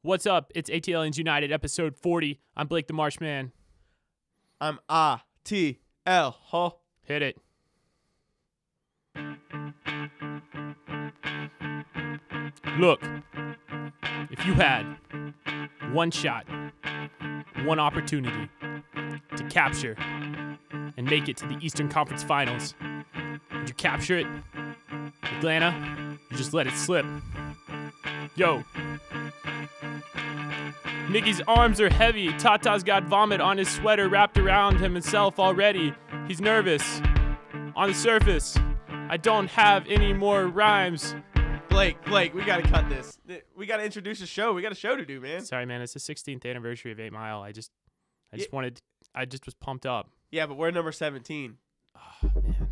What's up? It's ATLiens United, episode 40. I'm Blake the Marshman. I'm ATL. Huh? Hit it. Look, if you had one shot, one opportunity to capture and make it to the Eastern Conference Finals, would you capture it? Atlanta, you just let it slip. Yo. Miggy's arms are heavy. Tata's got vomit on his sweater wrapped around himself already. He's nervous. On the surface, I don't have any more rhymes. Blake, we gotta cut this. We gotta introduce the show. We got a show to do, man. Sorry, man. It's the 16th anniversary of 8 Mile. I just was pumped up. Yeah, but we're number 17. Oh, man.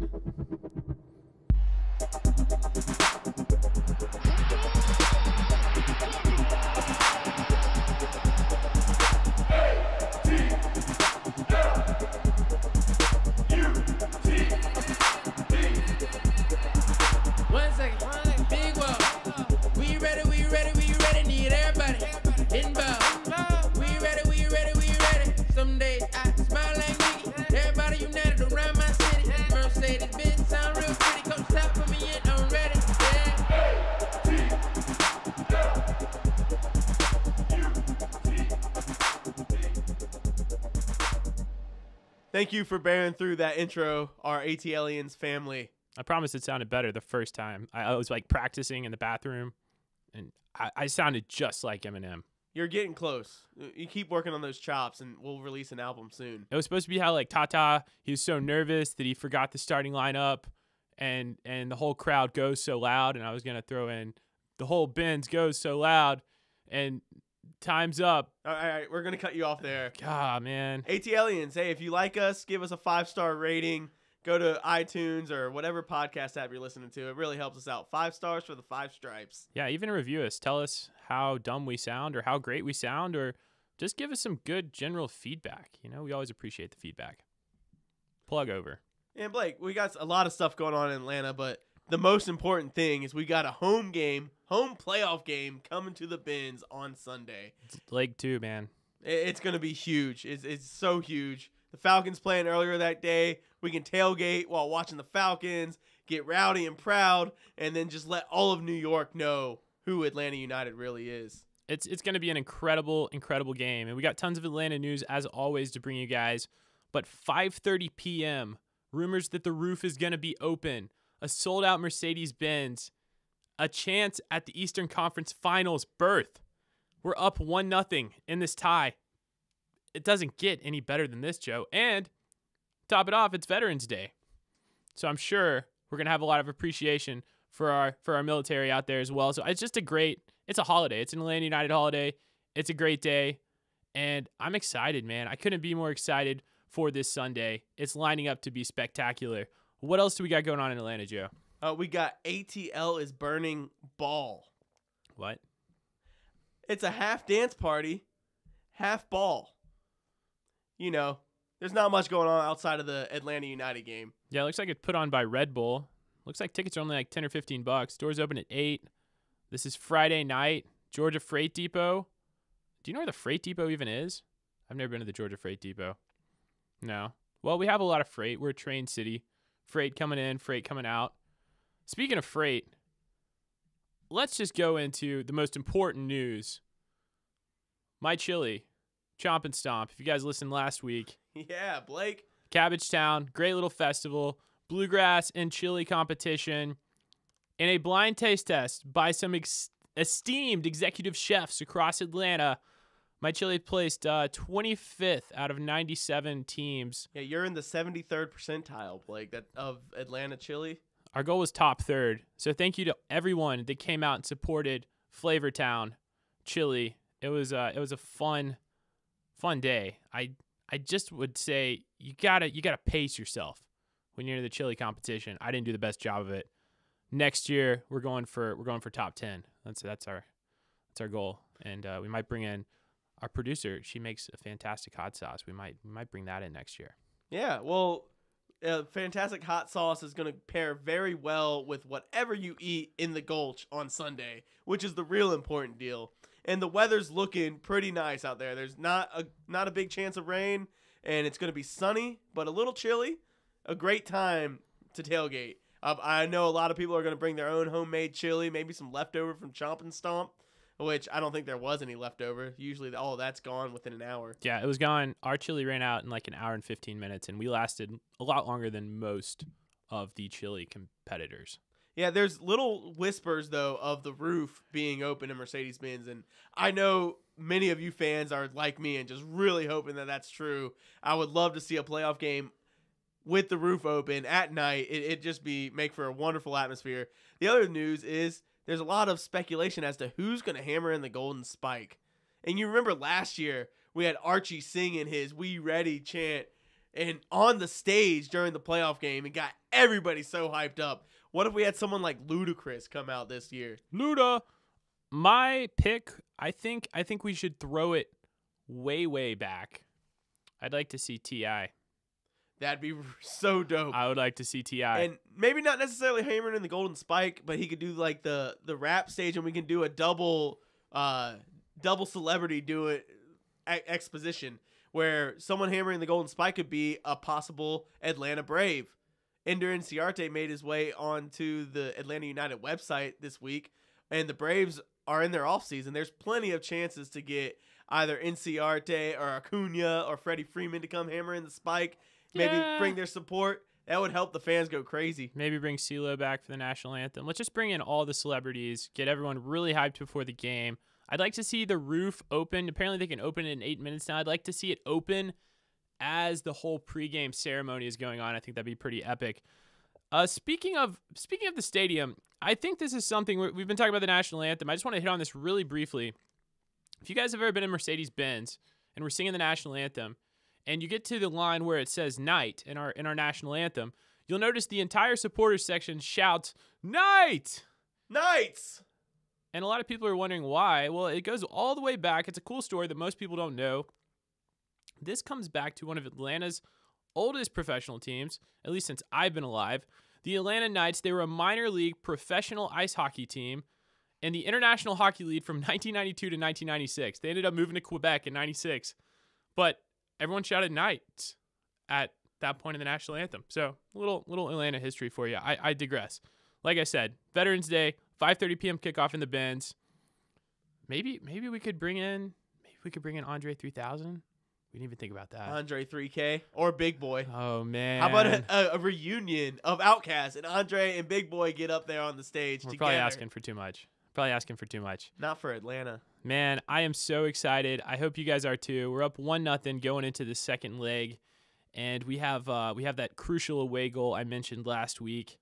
One second, big wall. We ready, need everybody inbound. We ready. Some days I smile like Nicky. Everybody united around my city. Mercedes Benz sound real pretty. Come stop for me and I'm ready. Thank you for bearing through that intro, our ATLiens family. I promise it sounded better the first time. I was like practicing in the bathroom, and I sounded just like Eminem. You're getting close. You keep working on those chops, and we'll release an album soon. It was supposed to be how like Tata, he was so nervous that he forgot the starting lineup, and the whole crowd goes so loud, and I was gonna throw in the whole Benz goes so loud, and time's up. All right, we're gonna cut you off there. God, man. ATLiens, hey, if you like us, give us a 5-star rating. Go to iTunes or whatever podcast app you're listening to. It really helps us out. 5 stars for the 5 stripes. Yeah, even review us. Tell us how dumb we sound or how great we sound, or just give us some good general feedback. You know, we always appreciate the feedback. Plug over. And Blake, we got a lot of stuff going on in Atlanta, but the most important thing is we got a home playoff game coming to the Bins on Sunday. It's leg 2, man. It's going to be huge. It's so huge. The Falcons playing earlier that day. We can tailgate while watching the Falcons, get rowdy and proud, and then just let all of New York know who Atlanta United really is. It's going to be an incredible game. And we got tons of Atlanta news, as always, to bring you guys. But 5:30 p.m., rumors that the roof is going to be open, a sold-out Mercedes-Benz, a chance at the Eastern Conference Finals berth. We're up 1-0 in this tie. It doesn't get any better than this, Joe. And top it off, it's Veterans Day. So I'm sure we're going to have a lot of appreciation for our military out there as well. So it's just it's a holiday. It's an Atlanta United holiday. It's a great day. And I'm excited, man. I couldn't be more excited for this Sunday. It's lining up to be spectacular. What else do we got going on in Atlanta, Joe? We got ATL is burning ball. What? It's a half dance party, half ball. You know, there's not much going on outside of the Atlanta United game. Yeah, it looks like it's put on by Red Bull. Looks like tickets are only like $10 or $15. Doors open at 8. This is Friday night. Georgia Freight Depot. Do you know where the Freight Depot even is? I've never been to the Georgia Freight Depot. No. Well, we have a lot of freight. We're a train city. Freight coming in, freight coming out. Speaking of freight, let's just go into the most important news. My chili. Chomp and Stomp. If you guys listened last week. Yeah, Blake. Cabbage Town, great little festival, bluegrass and chili competition, and a blind taste test by some esteemed executive chefs across Atlanta. My chili placed 25th out of 97 teams. Yeah, you're in the 73rd percentile, Blake, of Atlanta chili. Our goal was top third. So thank you to everyone that came out and supported Flavortown chili. It was a fun day. I just would say you gotta pace yourself when you're in the chili competition. I didn't do the best job of it. Next year we're going for top 10. That's our goal, and we might bring in our producer. She makes a fantastic hot sauce. We might bring that in next year. Yeah, well, fantastic hot sauce is going to pair very well with whatever you eat in the Gulch on Sunday, which is the real important deal. and the weather's looking pretty nice out there. There's not a big chance of rain, and it's going to be sunny, but a little chilly. A great time to tailgate. I know a lot of people are going to bring their own homemade chili, maybe some leftover from Chomp and Stomp, which I don't think there was any leftover. Usually all of that's gone within an hour. Yeah, it was gone. Our chili ran out in like an hour and 15 minutes, and we lasted a lot longer than most of the chili competitors. Yeah, there's little whispers, though, of the roof being open in Mercedes-Benz, and I know many of you fans are like me and just really hoping that that's true. I would love to see a playoff game with the roof open at night. It'd just make for a wonderful atmosphere. The other news is there's a lot of speculation as to who's going to hammer in the golden spike. And you remember last year we had Archie singing his "We Ready" chant and on the stage during the playoff game and got everybody so hyped up. What if we had someone like Ludacris come out this year? Luda, my pick, I think we should throw it way back. I'd like to see T.I. That'd be so dope. I would like to see T.I. And maybe not necessarily hammering in the golden spike, but he could do like the rap stage, and we can do a double celebrity exposition where someone hammering the golden spike could be a possible Atlanta Brave. Ender Inciarte made his way onto the Atlanta United website this week, and the Braves are in their offseason. There's plenty of chances to get either Inciarte or Acuna or Freddie Freeman to come hammer in the spike. Maybe bring their support. That would help the fans go crazy. Maybe bring CeeLo back for the national anthem. Let's just bring in all the celebrities, get everyone really hyped before the game. I'd like to see the roof open. Apparently they can open it in 8 minutes now. I'd like to see it open as the whole pregame ceremony is going on. I think that'd be pretty epic. Speaking of the stadium, I think this is something we've been talking about the national anthem. I just want to hit on this really briefly. If you guys have ever been in Mercedes-Benz and we're singing the national anthem, and you get to the line where it says "night" in our national anthem, you'll notice the entire supporters section shouts "Night!" Knights! And a lot of people are wondering why. Well, it goes all the way back. It's a cool story that most people don't know. This comes back to one of Atlanta's oldest professional teams, at least since I've been alive. The Atlanta Knights, they were a minor league professional ice hockey team in the International Hockey League from 1992 to 1996. They ended up moving to Quebec in 96. But everyone shouted "Knights" at that point in the national anthem. So a little Atlanta history for you. I digress. Like I said, Veterans Day, 5:30 p.m. kickoff in the Benz. Maybe we could bring in Andre 3000. We didn't even think about that. Andre 3K or Big Boy. Oh man! How about a reunion of Outkast and Andre and Big Boy get up there on the stage We're together? probably asking for too much. Not for Atlanta. Man, I am so excited. I hope you guys are too. We're up 1-0 going into the second leg, and we have that crucial away goal I mentioned last week.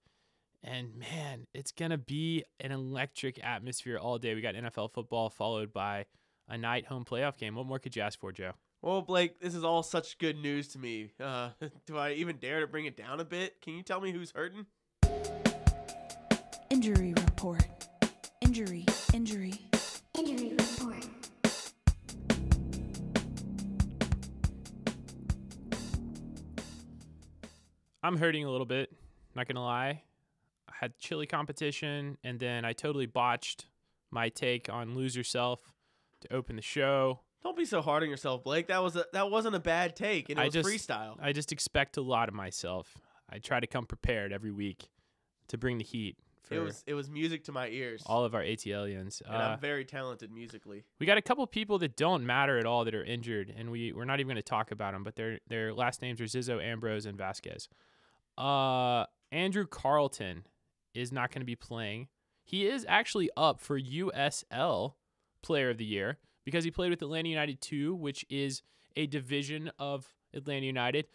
And man, it's gonna be an electric atmosphere all day. We got NFL football followed by a night home playoff game. What more could you ask for, Joe? Well, Blake, this is all such good news to me. Do I even dare to bring it down a bit? Can you tell me who's hurting? Injury report. Injury report. I'm hurting a little bit, not gonna lie. I had chili competition, and then I totally botched my take on Lose Yourself to open the show. Don't be so hard on yourself, Blake. That wasn't a bad take, and it was freestyle. I just expect a lot of myself. I try to come prepared every week to bring the heat. It was music to my ears. All of our ATLiens. And I'm very talented musically. We got a couple people that don't matter at all that are injured, and we're not even going to talk about them, but their last names are Zizzo, Ambrose, and Vasquez. Andrew Carlton is not going to be playing. He is actually up for USL Player of the Year because he played with Atlanta United 2, which is a division of Atlanta United.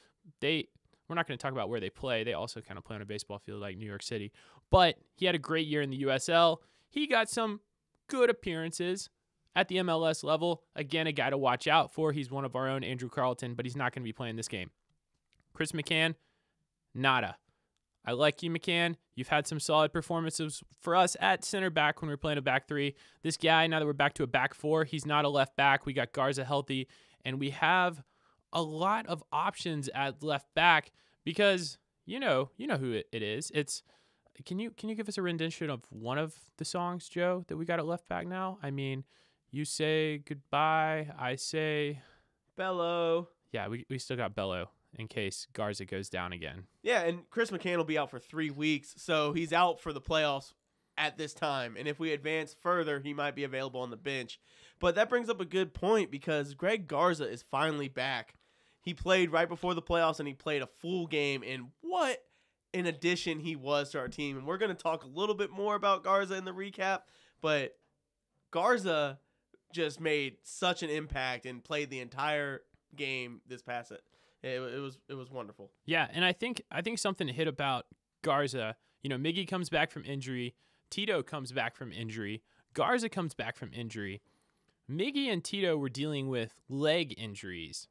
We're not going to talk about where they play. They also kind of play on a baseball field like New York City. But he had a great year in the USL. He got some good appearances at the MLS level. Again, a guy to watch out for. He's one of our own, Andrew Carlton, but he's not going to be playing this game. Chris McCann, nada. I like you, McCann. You've had some solid performances for us at center back when we were playing a back three. This guy, now that we're back to a back four, he's not a left back. We got Garza healthy, and we have a lot of options at left back because you know who it is. It's can you give us a rendition of one of the songs, Joe, that we got at left back now? I mean, You say goodbye. I say, Bello. yeah, we still got Bello in case Garza goes down again. Yeah, and Chris McCann will be out for 3 weeks, so he's out for the playoffs at this time. And if we advance further, he might be available on the bench. But that brings up a good point because Greg Garza is finally back. He played right before the playoffs, and he played a full game. And what an addition he was to our team. And we're going to talk a little bit more about Garza in the recap, but Garza just made such an impact and played the entire game this past it. It was wonderful. Yeah, and I think something to hit about Garza, Miggy comes back from injury, Tito comes back from injury, Garza comes back from injury. Miggy and Tito were dealing with leg injuries.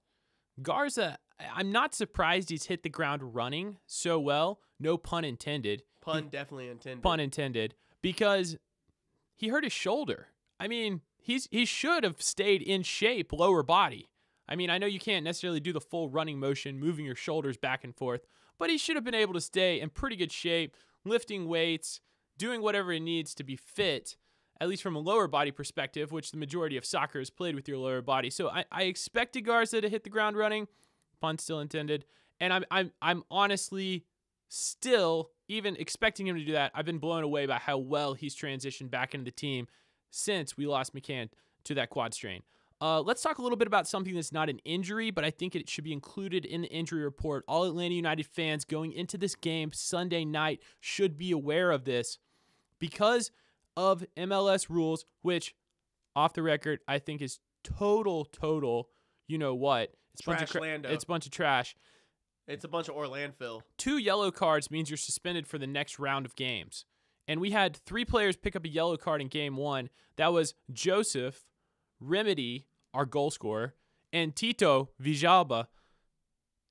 Garza, I'm not surprised he's hit the ground running so well, no pun intended. Pun definitely intended. Pun intended, because he hurt his shoulder. I mean, he should have stayed in shape, lower body. I mean, I know you can't necessarily do the full running motion, moving your shoulders back and forth, but he should have been able to stay in pretty good shape, lifting weights, doing whatever he needs to be fit, at least from a lower body perspective, which the majority of soccer is played with your lower body. So I expected Garza to hit the ground running, pun still intended, and I'm honestly still even expecting him to do that. I've been blown away by how well he's transitioned back into the team since we lost McCann to that quad strain. Let's talk a little bit about something that's not an injury, but I think it should be included in the injury report. All Atlanta United fans going into this game Sunday night should be aware of this because of MLS rules, which, off the record, I think is total, you know what? It's Trashlando. It's a bunch of trash. It's a bunch of Orlandville. 2 yellow cards means you're suspended for the next round of games. And we had 3 players pick up a yellow card in game 1. That was Joseph, Remedy, our goal scorer, and Tito Villalba.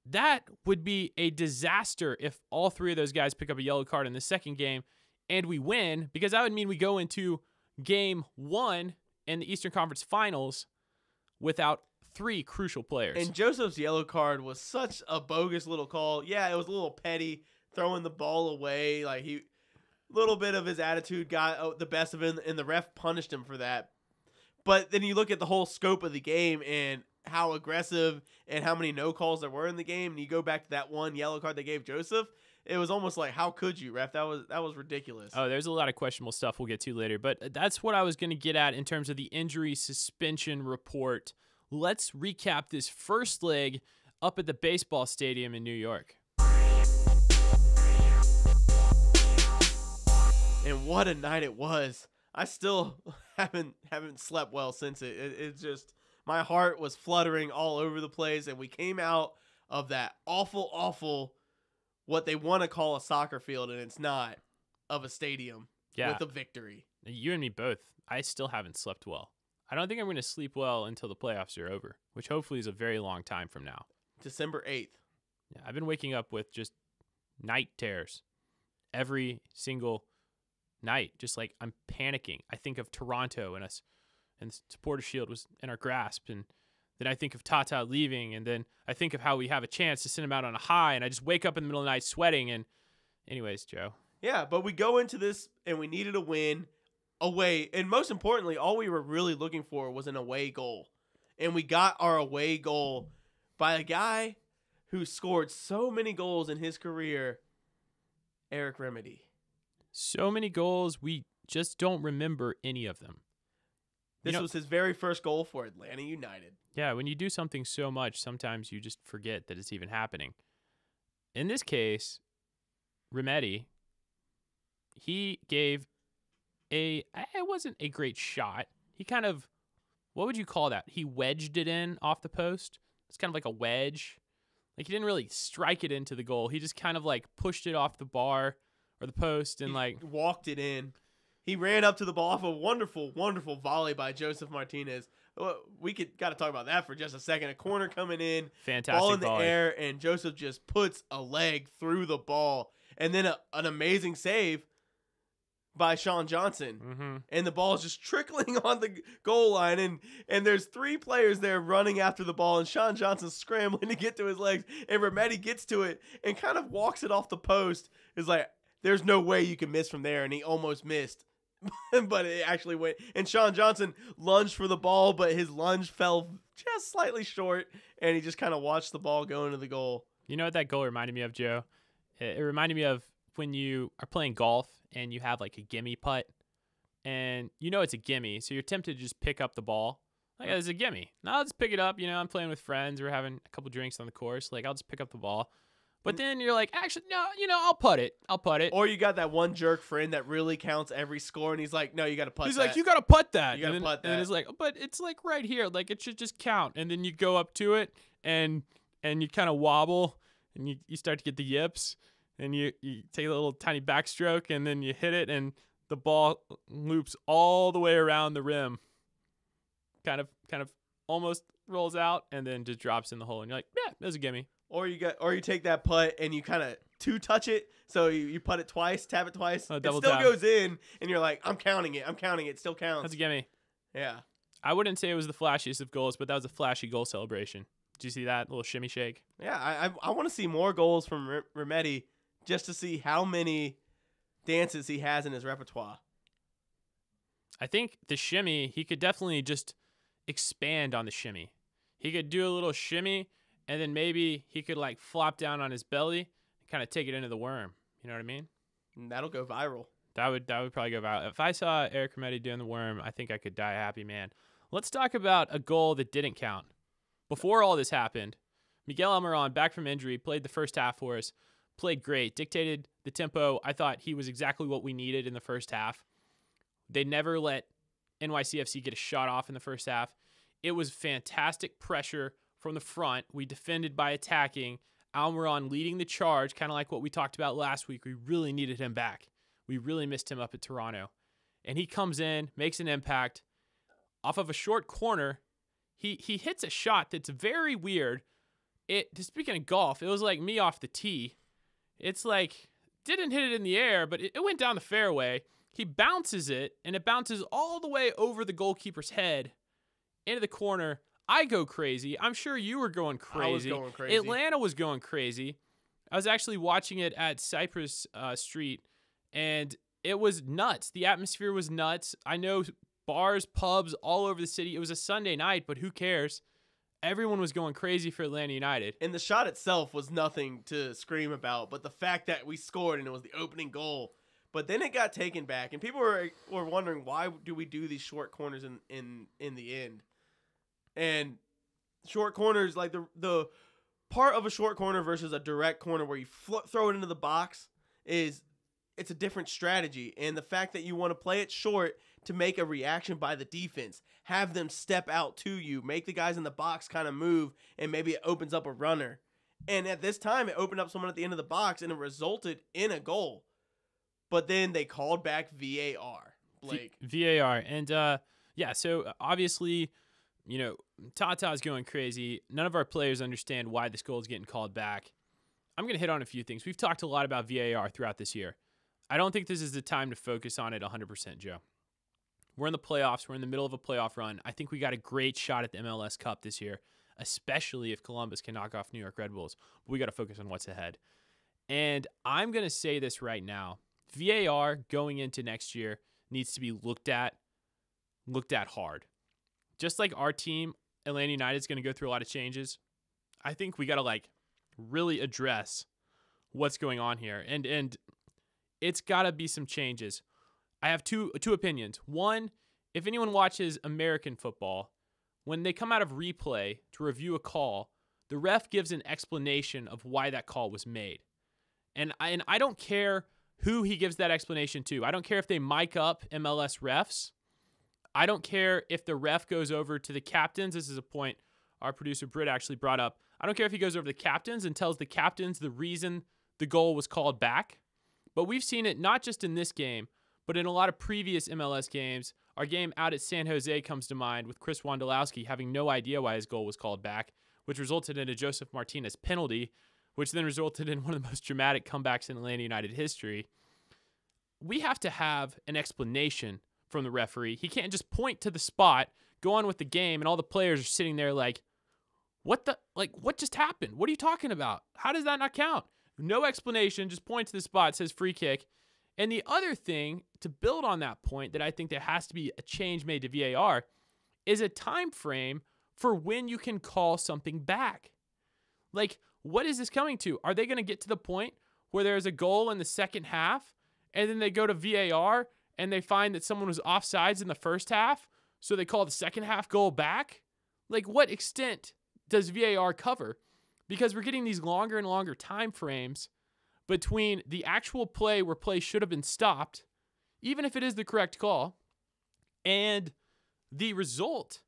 That would be a disaster if all 3 of those guys pick up a yellow card in the second game and we win, because that would mean we go into game 1 in the Eastern Conference Finals without 3 crucial players. And Joseph's yellow card was such a bogus little call. Yeah, it was a little petty, throwing the ball away. Like, he, little bit of his attitude got the best of him, and the ref punished him for that. But then you look at the whole scope of the game and how aggressive and how many no calls there were in the game, and you go back to that one yellow card they gave Joseph, it was almost like, how could you, ref? That was ridiculous. Oh, there's a lot of questionable stuff we'll get to later, but that's what I was going to get at in terms of the injury suspension report. Let's recap this first leg up at the baseball stadium in New York. And what a night it was. I still haven't slept well since it. It's just, my heart was fluttering all over the place, and we came out of that awful, what they want to call a soccer field, and it's not, of a stadium with a victory. You and me both. I still haven't slept well. I don't think I'm going to sleep well until the playoffs are over, which hopefully is a very long time from now. December 8th. Yeah, I've been waking up with just night terrors every single night, just like I'm panicking. I think of Toronto and us, and the supporter shield was in our grasp, and then I think of Tata leaving, and then I think of how we have a chance to send him out on a high, and I just wake up in the middle of the night sweating. And anyways, Joe. Yeah, but we go into this and we needed a win away, and most importantly, all we were really looking for was an away goal, and we got our away goal by a guy who scored so many goals in his career, Eric Remedy. So many goals, we just don't remember any of them. This was his very first goal for Atlanta United. Yeah, when you do something so much, sometimes you just forget that it's even happening. In this case, Remedy, he gave it wasn't a great shot. He kind of, what would you call that? He wedged it in off the post. It's kind of like a wedge. Like, he didn't really strike it into the goal. He just kind of like pushed it off the bar or the post and he walked it in. He ran up to the ball off a wonderful volley by Joseph Martinez. We got to talk about that for just a second. A corner coming in, fantastic ball in the volley. air, and Joseph just puts a leg through the ball, and then an amazing save by Sean Johnson. Mm-hmm. And the ball is just trickling on the goal line, and there's 3 players there running after the ball, and Sean Johnson's scrambling to get to his legs, and Remedy gets to it and kind of walks it off the post. It's like, there's no way you can miss from there, and he almost missed. but it actually went. And Sean Johnson lunged for the ball, but his lunge fell just slightly short, and he just kind of watched the ball go into the goal. You know what that goal reminded me of, Joe? It reminded me of when you are playing golf and you have like a gimme putt, and you know it's a gimme, so you're tempted to just pick up the ball. Like, it's a gimme. No, I'll just pick it up. You know, I'm playing with friends. We're having a couple drinks on the course. Like, I'll just pick up the ball. But then you're like, actually, no, you know, I'll putt it. Or you got that one jerk friend that really counts every score, and he's like, no, you got to putt that. He's like, you got to putt that. You got to putt that. And it's like, but it's like right here. Like, it should just count. And then you go up to it, and you kind of wobble, and you start to get the yips, and you take a little tiny backstroke, and then you hit it, and the ball loops all the way around the rim. Kind of almost rolls out, and then just drops in the hole. And you're like, yeah, there's a gimme. Or you take that putt and you kind of touch it, so you putt it twice, tap it twice. It still goes in, and you're like, I'm counting it. It still counts. That's a gimme. Yeah. I wouldn't say it was the flashiest of goals, but that was a flashy goal celebration. Did you see that little shimmy shake? Yeah, I want to see more goals from Remedi just to see how many dances he has in his repertoire. I think the shimmy, he could definitely just expand on the shimmy. He could do a little shimmy, and then maybe he could like flop down on his belly and kind of take it into the worm. You know what I mean? And that'll go viral. That would probably go viral. If I saw Eric Remedi doing the worm, I think I could die a happy man. Let's talk about a goal that didn't count. Before all this happened, Miguel Almiron, back from injury, played the first half for us, played great, dictated the tempo. I thought he was exactly what we needed in the first half. They never let NYCFC get a shot off in the first half. It was fantastic pressure from the front. We defended by attacking. Almiron leading the charge, kind of like what we talked about last week. We really needed him back. We really missed him up at Toronto. And he comes in, makes an impact. Off of a short corner, he hits a shot that's very weird. Speaking of golf, it was like me off the tee. It's like, didn't hit it in the air, but it went down the fairway. He bounces it, and it bounces all the way over the goalkeeper's head into the corner. I go crazy. I'm sure you were going crazy. I was going crazy. Atlanta was going crazy. I was actually watching it at Cypress Street, and it was nuts. The atmosphere was nuts. I know bars, pubs all over the city. It was a Sunday night, but who cares? Everyone was going crazy for Atlanta United. And the shot itself was nothing to scream about, but the fact that we scored and it was the opening goal, but then it got taken back, and people were wondering, why do we do these short corners in the end? And short corners, like the part of a short corner versus a direct corner where you throw it into the box, it's a different strategy. And the fact that you want to play it short to make a reaction by the defense, have them step out to you, make the guys in the box kind of move, and maybe it opens up a runner. And at this time, it opened up someone at the end of the box, and it resulted in a goal. But then they called back VAR, Blake. VAR. And, so obviously, you know, Tata's going crazy. None of our players understand why this goal is getting called back. I'm going to hit on a few things. We've talked a lot about VAR throughout this year. I don't think this is the time to focus on it 100%, Joe. We're in the playoffs. We're in the middle of a playoff run. I think we got a great shot at the MLS Cup this year, especially if Columbus can knock off New York Red Bulls. But we got to focus on what's ahead. And I'm going to say this right now. VAR going into next year needs to be looked at hard. Just like our team, Atlanta United, is going to go through a lot of changes. I think we got to really address what's going on here. And it's got to be some changes. I have two opinions. One, if anyone watches American football, when they come out of replay to review a call, the ref gives an explanation of why that call was made. And I don't care who he gives that explanation to. I don't care if they mic up MLS refs. I don't care if the ref goes over to the captains. This is a point our producer Britt actually brought up. I don't care if he goes over to the captains and tells the captains the reason the goal was called back. But we've seen it not just in this game, but in a lot of previous MLS games. Our game out at San Jose comes to mind with Chris Wondolowski having no idea why his goal was called back, which resulted in a Joseph Martinez penalty, which then resulted in one of the most dramatic comebacks in Atlanta United history. We have to have an explanation from the referee. He can't just point to the spot, go on with the game, and all the players are sitting there like, what just happened? What are you talking about? How does that not count? No explanation, just point to the spot, says free kick. And the other thing to build on that point that I think there has to be a change made to VAR is a time frame for when you can call something back. Like, what is this coming to? Are they going to get to the point where there's a goal in the second half and then they go to VAR and they find that someone was offsides in the first half, so they call the second half goal back? Like, what extent does VAR cover? Because we're getting these longer and longer time frames between the actual play where play should have been stopped, even if it is the correct call, and the result.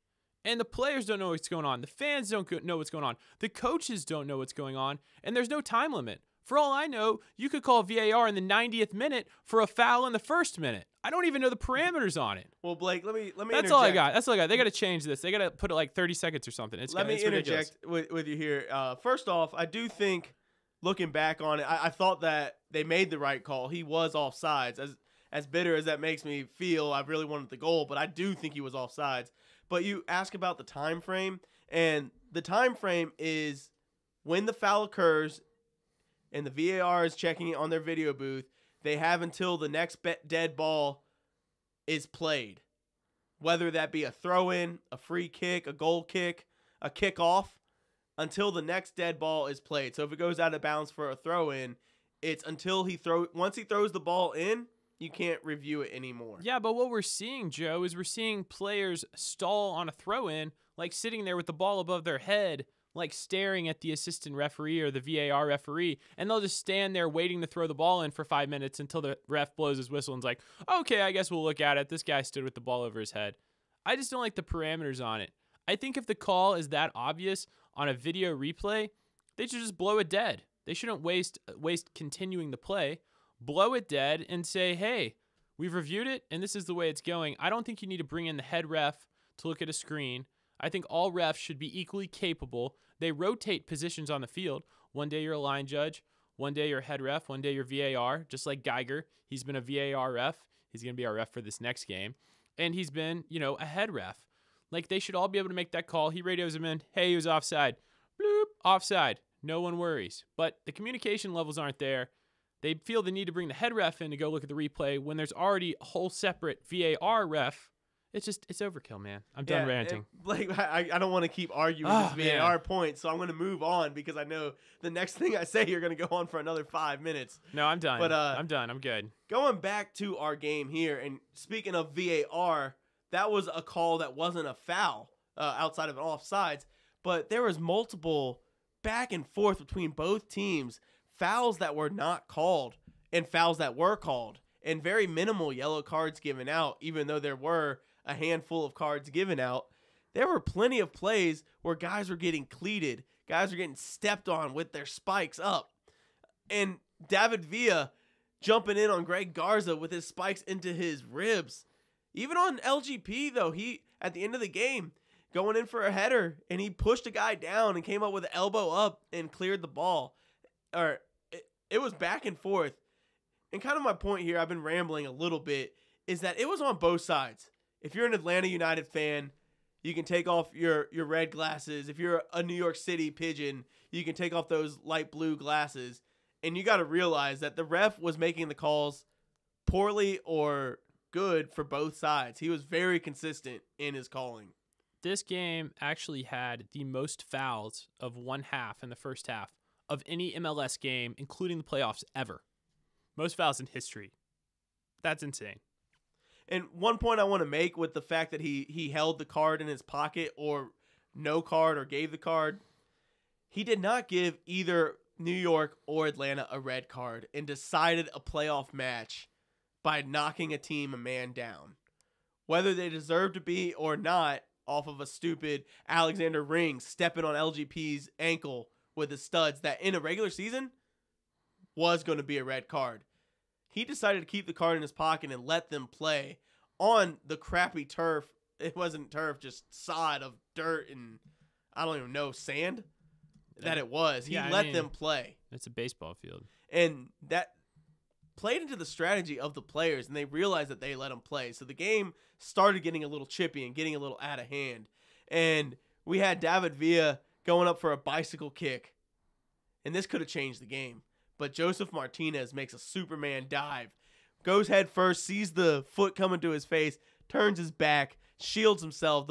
And the players don't know what's going on. The fans don't know what's going on. The coaches don't know what's going on. And there's no time limit. For all I know, you could call VAR in the 90th minute for a foul in the first minute. I don't even know the parameters on it. Well, Blake, let me That's interject. all I got. That's all I got. They got to change this. They got to put it like 30 seconds or something. Let me ridiculous. interject with you here. First off, I do think, looking back on it, I thought that they made the right call. He was offsides. As bitter as that makes me feel, I really wanted the goal, but I do think he was offsides. But you ask about the time frame, and the time frame is when the foul occurs and the VAR is checking it on their video booth, they have until the next dead ball is played. Whether that be a throw-in, a free kick, a goal kick, a kickoff, until the next dead ball is played. So if it goes out of bounds for a throw-in, it's until once he throws the ball in, you can't review it anymore. Yeah, but what we're seeing, Joe, is we're seeing players stall on a throw-in, like sitting there with the ball above their head, like staring at the assistant referee or the VAR referee, and they'll just stand there waiting to throw the ball in for 5 minutes until the ref blows his whistle and's like, okay, I guess we'll look at it. This guy stood with the ball over his head. I just don't like the parameters on it. I think if the call is that obvious on a video replay, they should just blow it dead. They shouldn't waste continuing the play. Blow it dead and say, hey, we've reviewed it and this is the way it's going. I don't think you need to bring in the head ref to look at a screen. I think all refs should be equally capable. They rotate positions on the field. One day you're a line judge, one day you're a head ref, one day you're VAR, just like Geiger. He's been a VAR ref. He's going to be our ref for this next game. And he's been, a head ref. Like, they should all be able to make that call. He radios him in, hey, he was offside. Bloop, offside. No one worries. But the communication levels aren't there. They feel the need to bring the head ref in to go look at the replay when there's already a whole separate VAR ref. It's overkill, man. I'm done ranting. Blake, I don't want to keep arguing this VAR point, so I'm going to move on because I know the next thing I say you're going to go on for another 5 minutes. No, I'm done. But I'm done. I'm good. Going back to our game here, and speaking of VAR, that was a call that wasn't a foul outside of an offsides, but there was multiple back and forth between both teams, fouls that were not called and fouls that were called, and very minimal yellow cards given out, even though there were a handful of cards given out. There were plenty of plays where guys were getting cleated. Guys were getting stepped on with their spikes up. And David Villa jumping in on Greg Garza with his spikes into his ribs. Even on LGP, though, he, at the end of the game, going in for a header, and he pushed a guy down and came up with an elbow up and cleared the ball. It was back and forth. And kind of my point here, I've been rambling a little bit, is that it was on both sides. If you're an Atlanta United fan, you can take off your red glasses. If you're a New York City Pigeon, you can take off those light blue glasses. And you got to realize that the ref was making the calls poorly or good for both sides. He was very consistent in his calling. This game actually had the most fouls of one half in the first half of any MLS game, including the playoffs, ever. Most fouls in history. That's insane. And one point I want to make with the fact that he held the card in his pocket or no card or gave the card, he did not give either New York or Atlanta a red card and decided a playoff match by knocking a man down. Whether they deserve to be or not, off of a stupid Alexander Ring stepping on LGP's ankle with his studs that in a regular season was going to be a red card. He decided to keep the card in his pocket and let them play on the crappy turf. It wasn't turf, just sod of dirt and I don't even know, sand that it was. He let them play. It's a baseball field. And that played into the strategy of the players, and they realized that they let them play. So the game started getting a little chippy and getting a little out of hand. And we had David Villa going up for a bicycle kick, and this could have changed the game. But Joseph Martinez makes a Superman dive, goes head first, sees the foot coming to his face, turns his back, shields himself.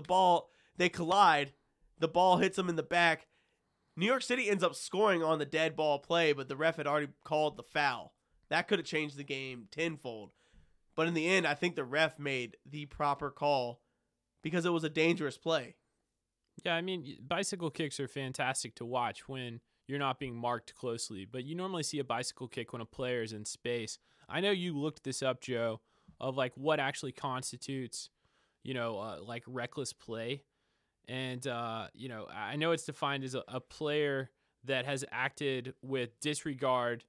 They collide. The ball hits him in the back. New York City ends up scoring on the dead ball play, but the ref had already called the foul. That could have changed the game tenfold. But in the end, I think the ref made the proper call because it was a dangerous play. Yeah, I mean, bicycle kicks are fantastic to watch when you're not being marked closely, but you normally see a bicycle kick when a player is in space. I know you looked this up, Joe, of like what actually constitutes, like reckless play. And, I know it's defined as a player that has acted with disregard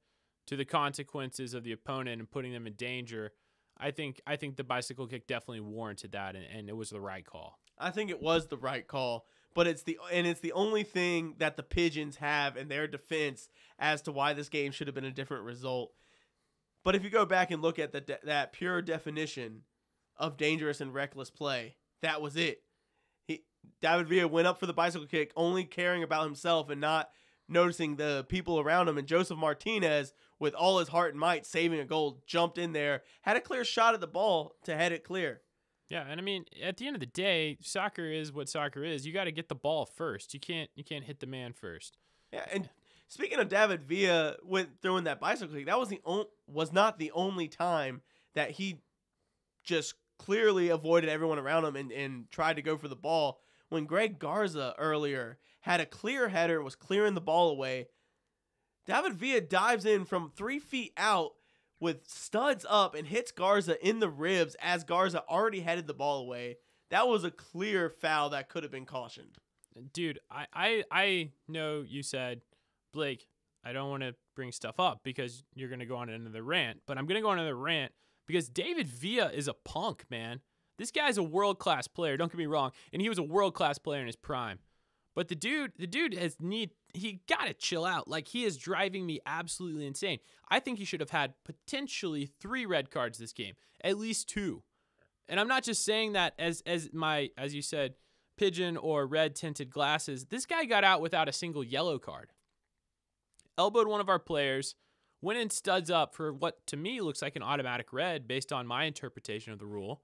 to the consequences of the opponent and putting them in danger. I think the bicycle kick definitely warranted that, and it was the right call. I think it was the right call, but it's the only thing that the Pigeons have in their defense as to why this game should have been a different result. But if you go back and look at that pure definition of dangerous and reckless play, that was it. David Villa went up for the bicycle kick, only caring about himself and not noticing the people around him. And Joseph Martinez, with all his heart and might, saving a goal, jumped in there, had a clear shot at the ball to head it clear. Yeah, and I mean, at the end of the day, soccer is what soccer is. You got to get the ball first. You can't hit the man first. Yeah, and speaking of David Villa throwing that bicycle kick, that was not the only time that he just clearly avoided everyone around him and tried to go for the ball. When Greg Garza earlier had a clear header, was clearing the ball away, David Villa dives in from 3 feet out with studs up and hits Garza in the ribs as Garza already headed the ball away. That was a clear foul that could have been cautioned. Dude, I know you said, Blake, I don't want to bring stuff up because you're going to go on another rant, but I'm going to go on another rant because David Villa is a punk, man. This guy's a world-class player, don't get me wrong, and he was a world-class player in his prime. But the dude he got to chill out. Like, he is driving me absolutely insane. I think he should have had potentially 3 red cards this game, at least 2. And I'm not just saying that as you said, pigeon or red tinted glasses. This guy got out without a single yellow card. Elbowed one of our players, went in studs up for what to me looks like an automatic red based on my interpretation of the rule.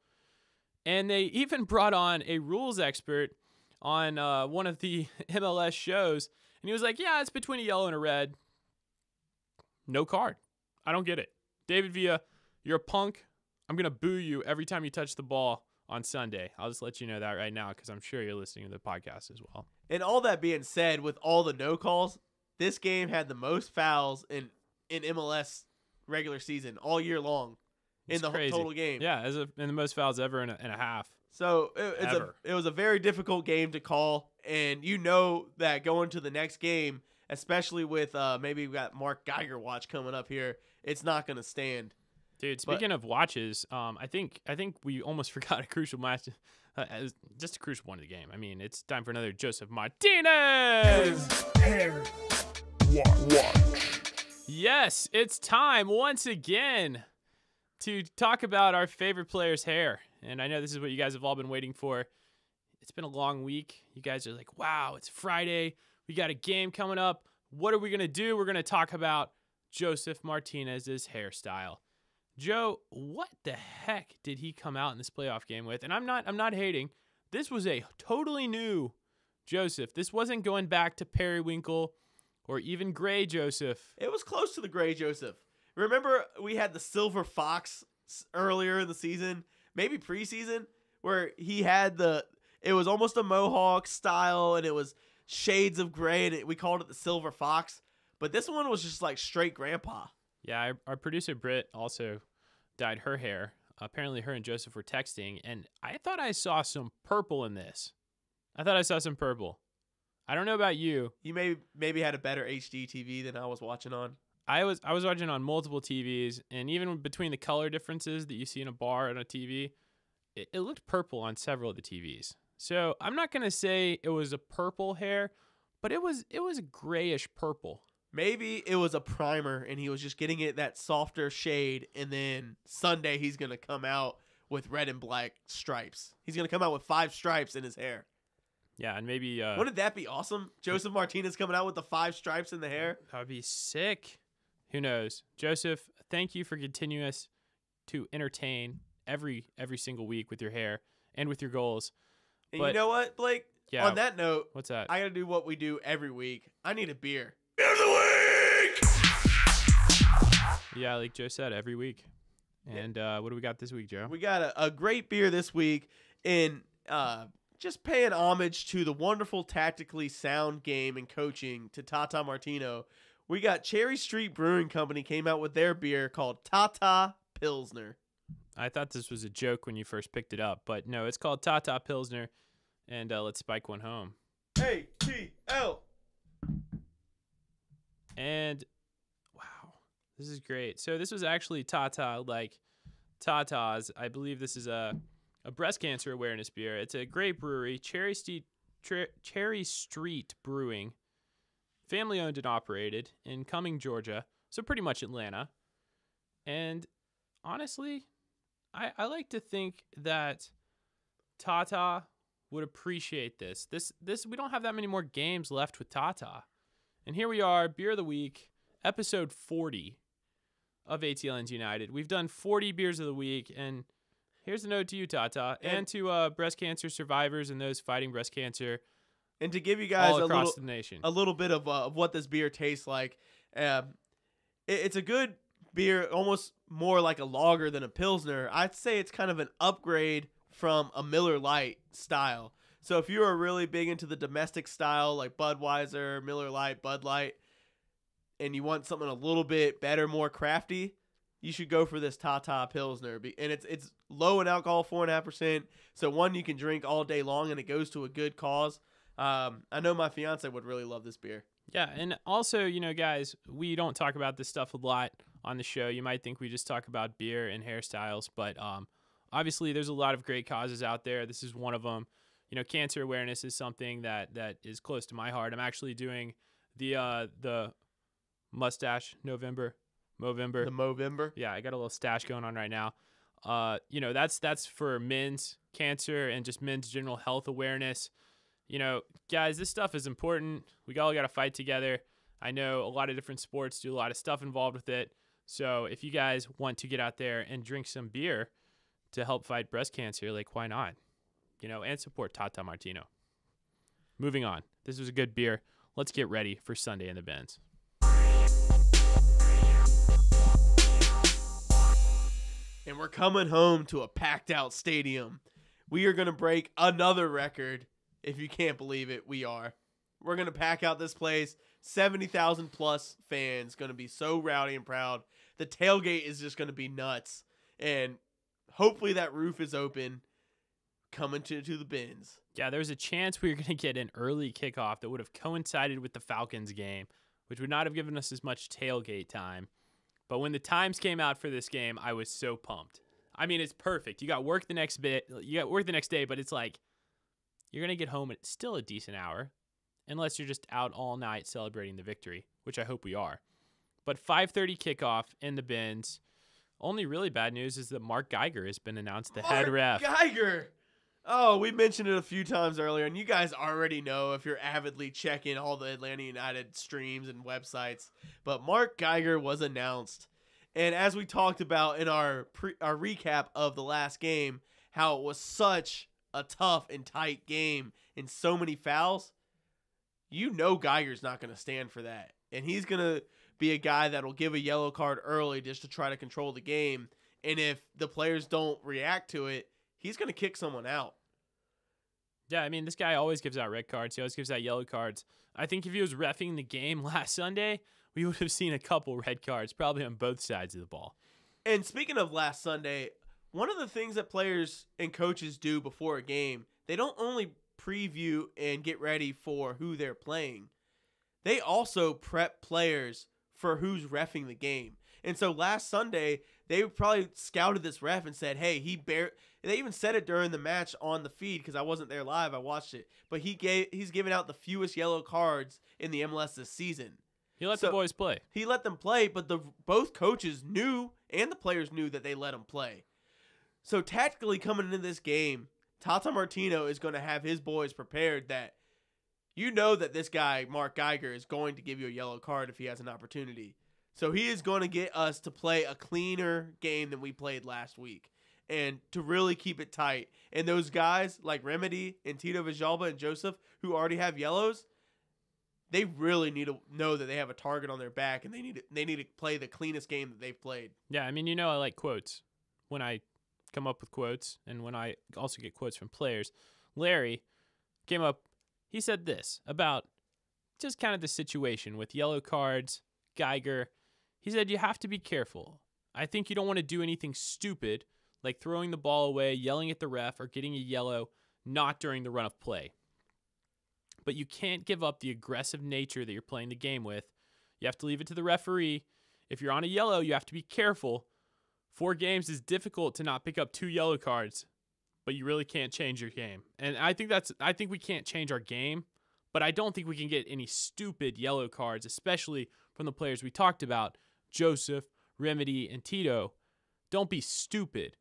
And they even brought on a rules expert on one of the MLS shows, and he was like, yeah, it's between a yellow and a red. No card. I don't get it. David Villa, you're a punk. I'm going to boo you every time you touch the ball on Sunday. I'll just let you know that right now because I'm sure you're listening to the podcast as well. And all that being said, with all the no calls, this game had the most fouls in MLS regular season all year long. It's in the crazy. Total game. Yeah, in the most fouls ever in a half. So it was a very difficult game to call, and you know that going to the next game, especially with maybe we got Mark Geiger watch coming up here, it's not going to stand. Dude, speaking of watches, I think we almost forgot a crucial match, just a crucial one of the game. I mean, it's time for another Joseph Martinez. Yes, it's time once again to talk about our favorite player's hair. And I know this is what you guys have all been waiting for. It's been a long week. You guys are like, wow, it's Friday. We got a game coming up. What are we going to do? We're going to talk about Joseph Martinez's hairstyle. Joe, what the heck did he come out in this playoff game with? And I'm not hating. This was a totally new Joseph. This wasn't going back to periwinkle or even gray Joseph. It was close to the gray Joseph. Remember we had the silver fox earlier in the season, maybe preseason, where he had it was almost a mohawk style and it was shades of gray and we called it the silver fox. But this one was just like straight grandpa. Yeah, our producer Britt also dyed her hair. Apparently her and Joseph were texting, and I thought I saw some purple in this. I don't know about you. You maybe had a better HD TV than I was watching on. I was watching on multiple TVs, and even between the color differences that you see in a bar and a TV, it looked purple on several of the TVs. So I'm not going to say it was a purple hair, but it was a grayish purple. Maybe it was a primer and he was just getting it that softer shade, and then Sunday he's going to come out with red and black stripes. He's going to come out with 5 stripes in his hair. Yeah, and maybe... wouldn't that be awesome? Joseph Martinez coming out with the 5 stripes in the hair? That would be sick. Who knows? Joseph, thank you for continuing to entertain every single week with your hair and with your goals. And But- you know what, Blake? Yeah. On that note, What's that? I got to do what we do every week. I need a beer. Yeah, like Joe said, every week. And what do we got this week, Joe? We got a great beer this week in just paying homage to the wonderful tactically sound game and coaching to Tata Martino. We got Cherry Street Brewing Company came out with their beer called Tata Pilsner. I thought this was a joke when you first picked it up, but no, it's called Tata Pilsner, and let's spike one home. ATL. And wow, this is great. So this was actually Tata, like Tata's. I believe this is a breast cancer awareness beer. It's a great brewery, Cherry Street Brewing, family owned and operated in Cumming, Georgia. So pretty much Atlanta. And honestly, I like to think that Tata would appreciate this. This we don't have that many more games left with Tata. And here we are, Beer of the Week, episode 40 of ATLiens United. We've done 40 beers of the week, and here's a note to you, Tata, and to breast cancer survivors and those fighting breast cancer And to give you guys all across the nation. a little bit of what this beer tastes like, it's a good beer, almost more like a lager than a Pilsner. I'd say it's kind of an upgrade from a Miller Lite style. So if you are really big into the domestic style like Budweiser, Miller Lite, Bud Light, and you want something a little bit better, more crafty, you should go for this Tata Pilsner. And it's low in alcohol, 4.5%. So one you can drink all day long, and it goes to a good cause. I know my fiance would really love this beer. Yeah, and also, you know, guys, we don't talk about this stuff a lot on the show. You might think we just talk about beer and hairstyles, but obviously there's a lot of great causes out there. This is one of them. You know, cancer awareness is something that is close to my heart. I'm actually doing the mustache Movember. The Movember. Yeah, I got a little stash going on right now. You know, that's for men's cancer and just men's general health awareness. You know, guys, this stuff is important. We all got to fight together. I know a lot of different sports do a lot of stuff involved with it. So if you guys want to get out there and drink some beer to help fight breast cancer, like, why not? You know, and support Tata Martino. Moving on. This was a good beer. Let's get ready for Sunday in the Bends. And we're coming home to a packed out stadium. We are going to break another record. If you can't believe it, we are. We're going to pack out this place. 70,000 plus fans. Going to be so rowdy and proud. The tailgate is just going to be nuts. And hopefully that roof is open coming to the Bends. Yeah, there was a chance we were going to get an early kickoff that would have coincided with the Falcons game, which would not have given us as much tailgate time. But when the times came out for this game, I was so pumped. I mean, it's perfect. You got work the next day, but it's like you're going to get home at still a decent hour, unless you're just out all night celebrating the victory, which I hope we are. But 5:30 kickoff in the Bends. Only really bad news is that Mark Geiger has been announced the head ref. Geiger! Oh, we mentioned it a few times earlier, and you guys already know if you're avidly checking all the Atlanta United streams and websites. But Mark Geiger was announced. And as we talked about in our recap of the last game, how it was such a tough and tight game and so many fouls, you know Geiger's not going to stand for that. And he's going to be a guy that will give a yellow card early just to try to control the game. And if the players don't react to it, he's going to kick someone out. Yeah, I mean, this guy always gives out red cards. He always gives out yellow cards. I think if he was reffing the game last Sunday, we would have seen a couple red cards, probably on both sides of the ball. And speaking of last Sunday, one of the things that players and coaches do before a game, they don't only preview and get ready for who they're playing. They also prep players for who's reffing the game. And so last Sunday, they probably scouted this ref and said, hey, they even said it during the match on the feed because I wasn't there live. I watched it. But he's given out the fewest yellow cards in the MLS this season. He let the boys play. He let them play, but both coaches knew and the players knew that they let them play. So tactically coming into this game, Tata Martino is going to have his boys prepared that you know that this guy, Mark Geiger, is going to give you a yellow card if he has an opportunity. So he is going to get us to play a cleaner game than we played last week and to really keep it tight. And those guys like Remedy and Tito Villalba and Joseph who already have yellows, they really need to know that they have a target on their back and they need to play the cleanest game that they've played. Yeah, I mean, you know I like quotes when I come up with quotes and when I also get quotes from players. Larry came up, he said this about just kind of the situation with yellow cards, Geiger. He said, you have to be careful. I think you don't want to do anything stupid like throwing the ball away, yelling at the ref, or getting a yellow not during the run of play. But you can't give up the aggressive nature that you're playing the game with. You have to leave it to the referee. If you're on a yellow, you have to be careful. 4 games is difficult to not pick up 2 yellow cards, but you really can't change your game. And I think we can't change our game, but I don't think we can get any stupid yellow cards, especially from the players we talked about, Joseph, Remedy, and Tito. Don't be stupid.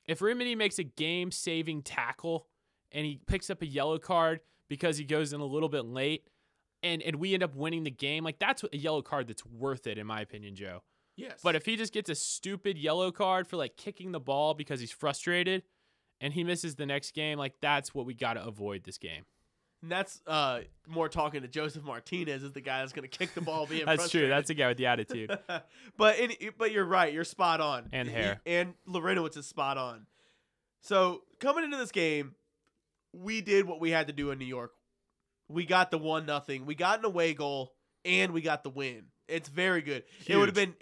If Remedy makes a game-saving tackle and he picks up a yellow card because he goes in a little bit late and we end up winning the game, like that's a yellow card that's worth it, in my opinion, Joe. Yes. But if he just gets a stupid yellow card for like kicking the ball because he's frustrated and he misses the next game, like that's what we got to avoid this game. And that's more talking to Joseph Martinez is the guy that's going to kick the ball being That's frustrated. true. That's the guy with the attitude. But you're right. You're spot on. And hair. And Larinowitz is spot on. So coming into this game, we did what we had to do in New York. We got the 1-0. We got an away goal, and we got the win. It's very good. Huge. It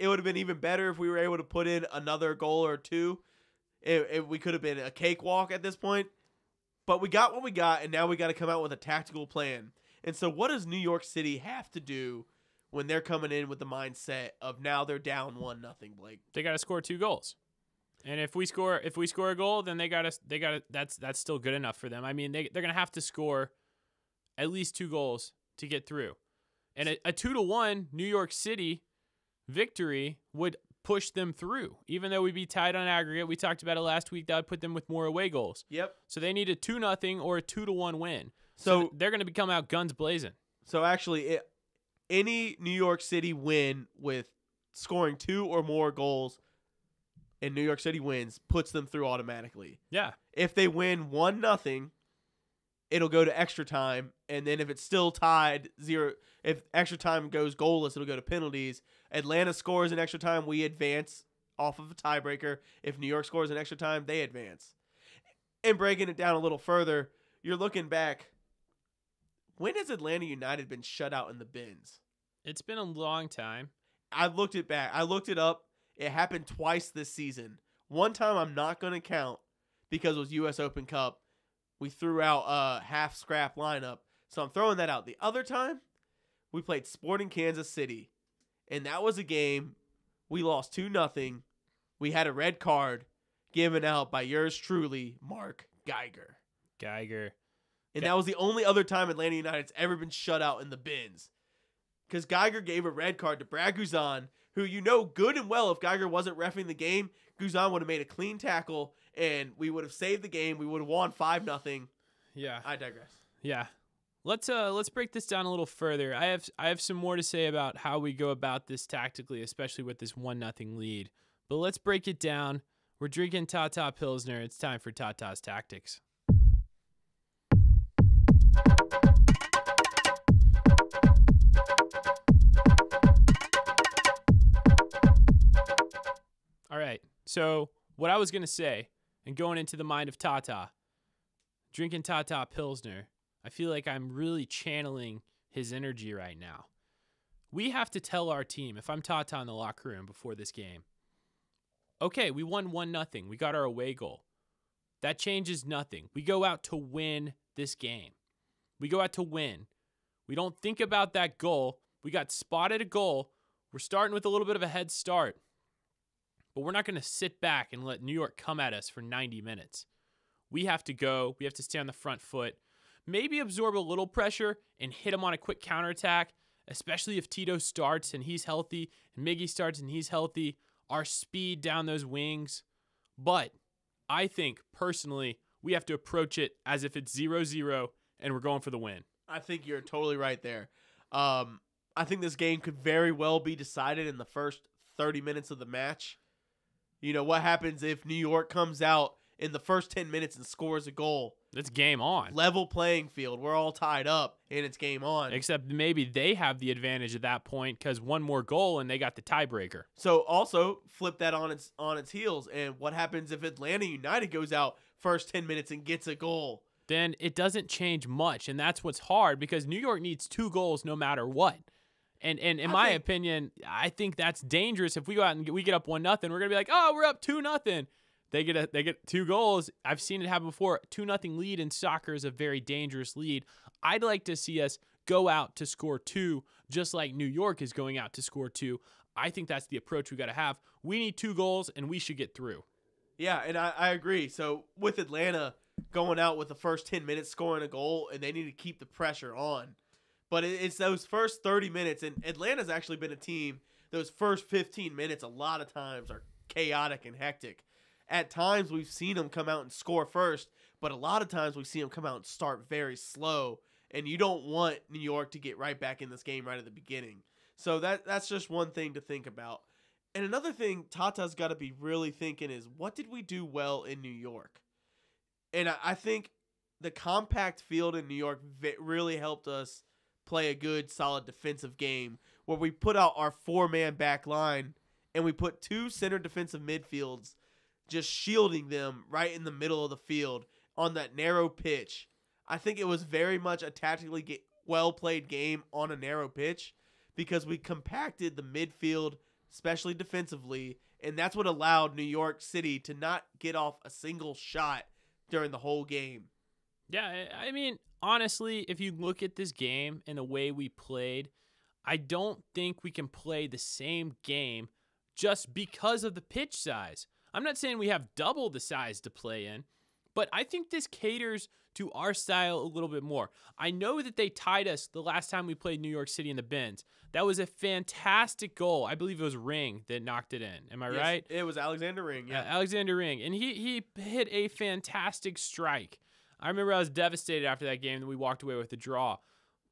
would have been even better if we were able to put in another goal or two. We could have been a cakewalk at this point. But we got what we got, and now we got to come out with a tactical plan. And so what does New York City have to do when they're coming in with the mindset of now they're down 1-0, Blake? They got to score 2 goals. And if we score a goal, then they got to that's still good enough for them. I mean, they're going to have to score at least 2 goals to get through. And a 2-1 New York City victory would push them through. Even though we'd be tied on aggregate, we talked about it last week, that would put them with more away goals. Yep. So they need a 2-0 or a 2-1 win. So they're going to come out guns blazing. So actually, any New York City win with scoring 2 or more goals and New York City wins puts them through automatically. Yeah. If they win 1-0, it'll go to extra time, and then if it's still tied 0, if extra time goes goalless, it'll go to penalties. Atlanta scores in extra time, we advance off of a tiebreaker. If New York scores in extra time, they advance. And breaking it down a little further, you're looking back. When has Atlanta United been shut out in the bins? It's been a long time. I looked it back. I looked it up. It happened twice this season. One time I'm not going to count because it was U.S. Open Cup. We threw out a half scrap lineup, so I'm throwing that out. The other time, we played Sporting Kansas City, and that was a game we lost 2-0. We had a red card given out by yours truly, Mark Geiger. And that was the only other time Atlanta United's ever been shut out in the bins. Because Geiger gave a red card to Brad Guzan, who you know good and well if Geiger wasn't reffing the game, Guzan would have made a clean tackle, and we would have saved the game. We would have won 5-0. Yeah. I digress. Yeah. Let's break this down a little further. I have some more to say about how we go about this tactically, especially with this 1-0 lead. But let's break it down. We're drinking Tata Pilsner. It's time for Tata's Tactics. All right. So what I was going to say, and going into the mind of Tata, drinking Tata Pilsner, I feel like I'm really channeling his energy right now. We have to tell our team, if I'm Tata in the locker room before this game, okay, we won 1-0. We got our away goal. That changes nothing. We go out to win this game. We go out to win. We don't think about that goal. We got spotted a goal. We're starting with a little bit of a head start. But we're not going to sit back and let New York come at us for 90 minutes. We have to go. We have to stay on the front foot. Maybe absorb a little pressure and hit them on a quick counterattack, especially if Tito starts and he's healthy and Miggy starts and he's healthy. Our speed down those wings. But I think, personally, we have to approach it as if it's 0-0 and we're going for the win. I think you're totally right there. I think this game could very well be decided in the first 30 minutes of the match. You know, what happens if New York comes out in the first 10 minutes and scores a goal? It's game on. Level playing field. We're all tied up, and it's game on. Except maybe they have the advantage at that point because one more goal and they got the tiebreaker. So also flip that on its heels. And what happens if Atlanta United goes out first 10 minutes and gets a goal? Then it doesn't change much, and that's what's hard because New York needs 2 goals no matter what. And in my opinion, I think that's dangerous. If we go out and we get up 1-0, we're gonna be like, oh, we're up 2-0. They get 2 goals. I've seen it happen before. 2-0 lead in soccer is a very dangerous lead. I'd like to see us go out to score 2, just like New York is going out to score 2. I think that's the approach we got to have. We need 2 goals, and we should get through. Yeah, and I agree. So with Atlanta going out with the first 10 minutes scoring a goal, and they need to keep the pressure on. But it's those first 30 minutes, and Atlanta's actually been a team, those first 15 minutes a lot of times are chaotic and hectic. At times we've seen them come out and score first, but a lot of times we see them come out and start very slow, and you don't want New York to get right back in this game right at the beginning. So that's just one thing to think about. And another thing Tata's got to be really thinking is, what did we do well in New York? And I think the compact field in New York really helped us play a good, solid defensive game where we put out our 4-man back line and we put 2 center defensive midfields just shielding them right in the middle of the field on that narrow pitch. I think it was very much a tactically well-played game on a narrow pitch because we compacted the midfield, especially defensively, and that's what allowed New York City to not get off a single shot during the whole game. Yeah, I mean, honestly, if you look at this game and the way we played, I don't think we can play the same game just because of the pitch size. I'm not saying we have double the size to play in, but I think this caters to our style a little bit more. I know that they tied us the last time we played New York City in the Bins. That was a fantastic goal. I believe it was Ring that knocked it in. Am I right? It was Alexander Ring, yeah. Alexander Ring. And he hit a fantastic strike. I remember I was devastated after that game that we walked away with a draw.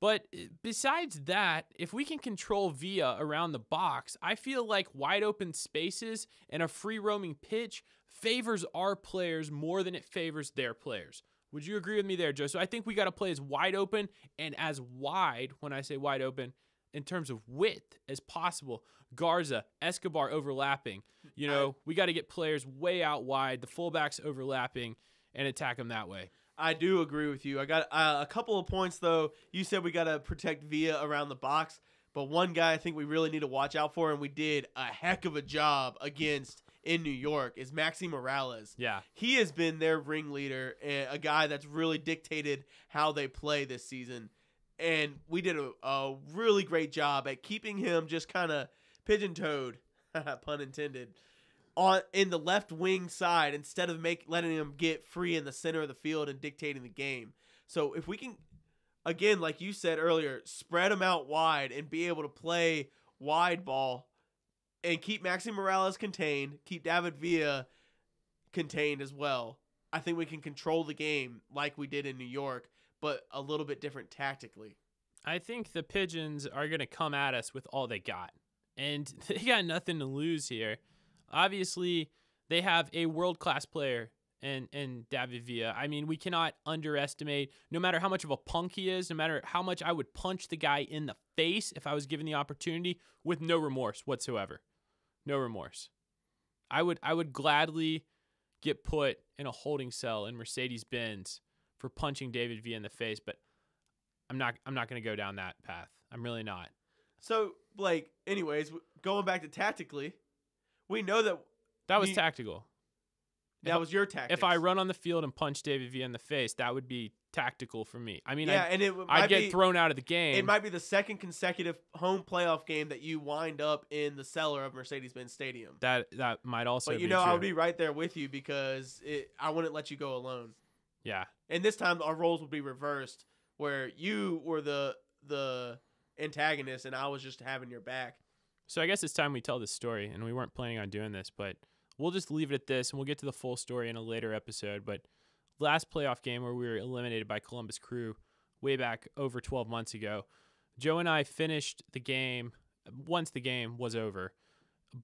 But besides that, if we can control Villa around the box, I feel like wide open spaces and a free roaming pitch favors our players more than it favors their players. Would you agree with me there, Joe? So I think we got to play as wide open and as wide, when I say wide open, in terms of width as possible. Garza, Escobar overlapping. You know, we got to get players way out wide, the fullbacks overlapping, and attack them that way. I do agree with you. I got a couple of points, though. You said we got to protect Villa around the box, but one guy I think we really need to watch out for, and we did a heck of a job against in New York, is Maxi Morales. Yeah. He has been their ringleader, and a guy that's really dictated how they play this season. And we did a really great job at keeping him just kind of pigeon-toed, pun intended, in the left wing side instead of letting him get free in the center of the field and dictating the game. So if we can, again, like you said earlier, spread him out wide and be able to play wide ball and keep Maxi Morales contained, keep David Villa contained as well, I think we can control the game like we did in New York, but a little bit different tactically. I think the Pigeons are going to come at us with all they got, and they got nothing to lose here. Obviously, they have a world-class player in David Villa. I mean, we cannot underestimate, no matter how much of a punk he is, no matter how much I would punch the guy in the face if I was given the opportunity, with no remorse whatsoever. No remorse. I would gladly get put in a holding cell in Mercedes-Benz for punching David Villa in the face, but I'm not going to go down that path. I'm really not. So, Blake, anyways, going back to tactically, we know that was tactical. That was your tactics. If I run on the field and punch David Villa in the face, that would be tactical for me. I mean, yeah, I'd get thrown out of the game. It might be the second consecutive home playoff game that you wind up in the cellar of Mercedes-Benz Stadium. That might also be true. But, I would be right there with you because I wouldn't let you go alone. Yeah. And this time our roles would be reversed, where you were the antagonist and I was just having your back. So I guess it's time we tell this story, and we weren't planning on doing this, but we'll just leave it at this, and we'll get to the full story in a later episode. But last playoff game where we were eliminated by Columbus Crew way back over 12 months ago, Joe and I finished the game once the game was over.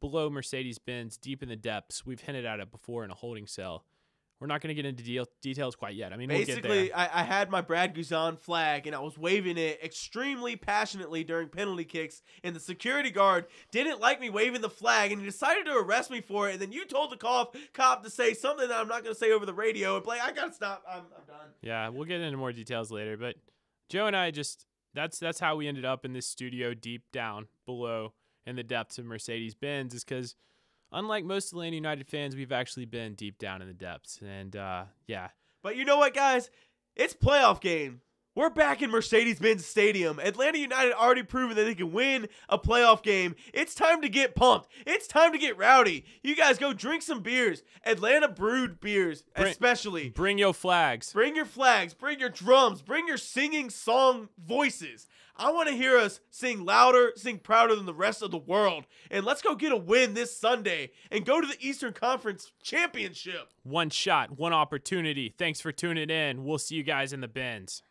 below Mercedes-Benz, deep in the depths. We've hinted at it before in a holding cell. We're not going to get into details quite yet. I mean, basically, we'll get there. I had my Brad Guzan flag, and I was waving it extremely passionately during penalty kicks, and the security guard didn't like me waving the flag, and he decided to arrest me for it, and then you told the cop to say something that I'm not going to say over the radio, and Blake, I got to stop. I'm done. Yeah, we'll get into more details later, but Joe and I just, that's how we ended up in this studio deep down below in the depths of Mercedes-Benz, is because unlike most Atlanta United fans, we've actually been deep down in the depths. And, yeah. But you know what, guys? It's playoff game. We're back in Mercedes-Benz Stadium. Atlanta United already proven that they can win a playoff game. It's time to get pumped. It's time to get rowdy. You guys go drink some beers. Atlanta brewed beers, especially. Bring your flags. Bring your flags. Bring your drums. Bring your singing song voices. I want to hear us sing louder, sing prouder than the rest of the world. And let's go get a win this Sunday and go to the Eastern Conference Championship. One shot, one opportunity. Thanks for tuning in. We'll see you guys in the bins.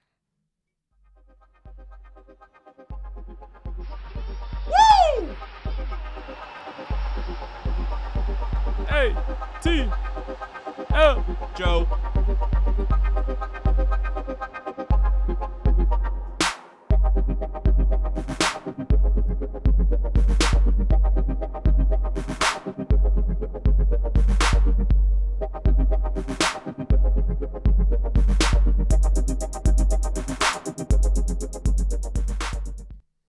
Woo! ATL. Joe.